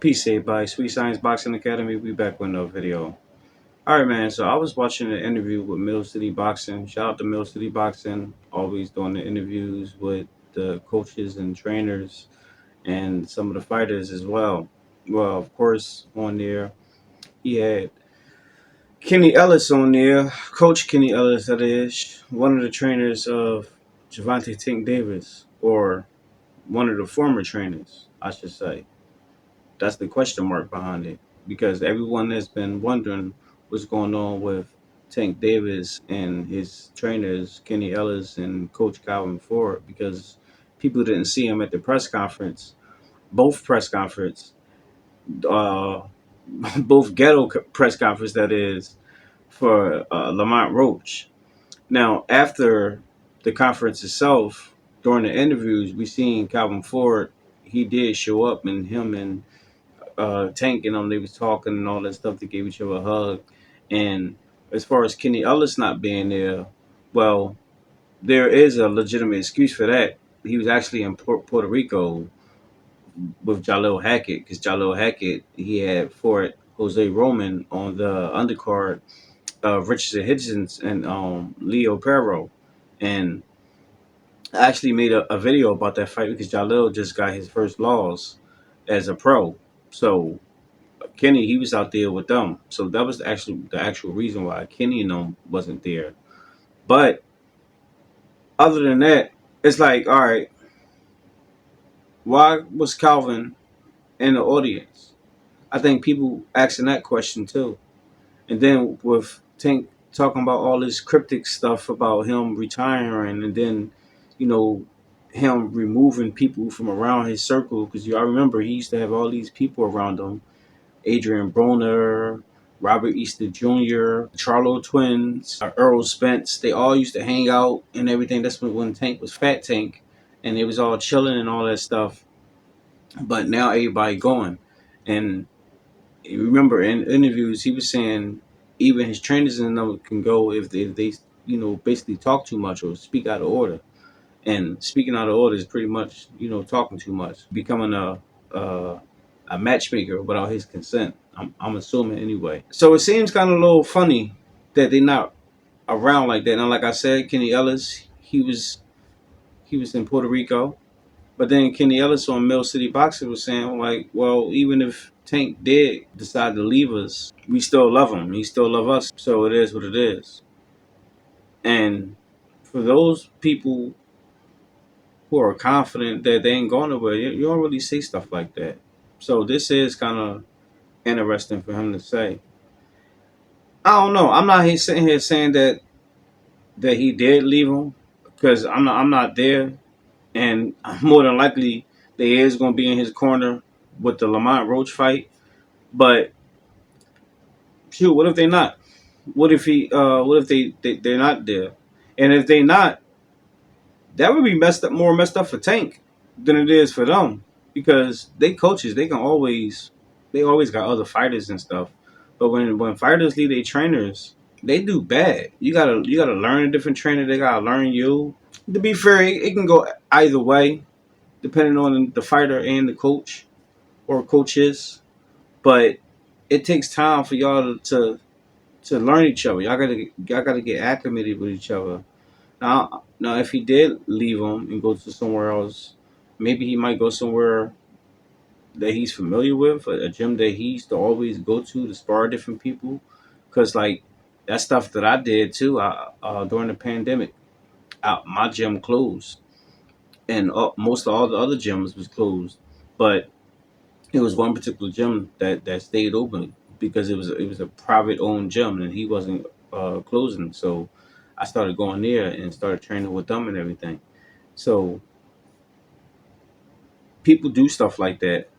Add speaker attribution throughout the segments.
Speaker 1: Peace, everybody. Sweet Science Boxing Academy. We back with another video. All right, man. So I was watching an interview with Mill City Boxing. Shout out to Mill City Boxing. Always doing the interviews with the coaches and trainers and some of the fighters as well. Well, of course, on there he had Kenny Ellis on there, Coach Kenny Ellis, that is one of the trainers of Gervonta Tank Davis, or one of the former trainers, I should say. That's the question mark behind it, because everyone has been wondering what's going on with Tank Davis and his trainers Kenny Ellis and Coach Calvin Ford, because people didn't see him at the press conference, both press conference, uh, both press conference, that is, for Lamont Roach. Now, after the conference itself, during the interviews, we seen Calvin Ford. He did show up, and him and Tank and them, they was talking and all that stuff. They gave each other a hug. And as far as Kenny Ellis not being there, well, there is a legitimate excuse for that. He was actually in Puerto Rico with Jalil Hackett, because Jalil Hackett, he had fought Jose Roman on the undercard of Richardson Hitchens and Leo Perro. And I actually made a video about that fight because Jalil just got his first loss as a pro. So Kenny, he was out there with them. So that was actually the actual reason why Kenny and them wasn't there. But other than that, it's like, all right, why was Calvin in the audience? I think people asking that question too. And then with Tank talking about all this cryptic stuff about him retiring, and then, you know, him removing people from around his circle, because I remember he used to have all these people around him: Adrian Broner, Robert Easter Jr., Charlo twins, Earl Spence. They all used to hang out and everything. That's when Tank was Fat Tank, and it was all chilling and all that stuff. But now everybody going. And you remember in interviews, he was saying even his trainers and them can go if they basically talk too much or speak out of order. And speaking out of order is pretty much talking too much, becoming a a matchmaker without his consent. I'm assuming anyway. So it seems kind of a little funny that they're not around like that. Now, like I said, Kenny Ellis, he was in Puerto Rico, but then Kenny Ellis on Mill City Boxing was saying, like, well, even if Tank did decide to leave us, we still love him. He still love us. So it is what it is. And for those people who are confident that they ain't going nowhere, you don't really say stuff like that. So this is kind of interesting for him to say. I don't know. I'm not sitting here saying that he did leave him, because I'm not there, and more than likely they is going to be in his corner with the Lamont Roach fight. But shoot, what if they not? What if they're not there? And if they not, that would be more messed up for Tank than it is for them, because they coaches, they always got other fighters and stuff. But when fighters leave their trainers, they do bad. You gotta learn a different trainer. They gotta learn you. To be fair, it can go either way, depending on the fighter and the coach or coaches. But it takes time for y'all to learn each other. Y'all gotta get acclimated with each other. Now, if he did leave him and go to somewhere else, maybe he might go somewhere that he's familiar with, a gym that he used to always go to spar different people. Because, like, that stuff that I did too, during the pandemic, my gym closed, and most of all the other gyms was closed. But it was one particular gym that stayed open, because it was a private owned gym, and he wasn't closing. So I started going there and started training with them and everything. So people do stuff like that,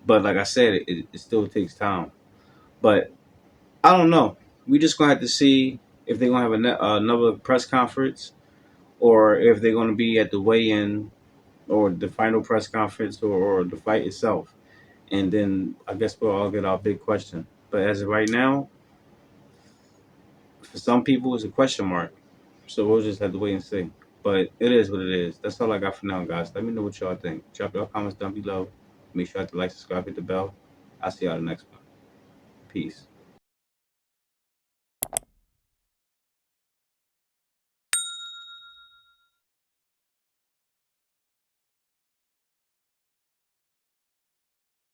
Speaker 1: but like I said, it still takes time. But I don't know. We just gonna have to see if they're gonna have another press conference, or if they're gonna be at the weigh-in, or the final press conference, or the fight itself. And then I guess we'll all get our big question. But as of right now, for some people, it's a question mark. So we'll just have to wait and see. But it is what it is. That's all I got for now, guys. Let me know what y'all think. Drop your comments down below. Make sure to like, subscribe, hit the bell. I'll see y'all the next one. Peace.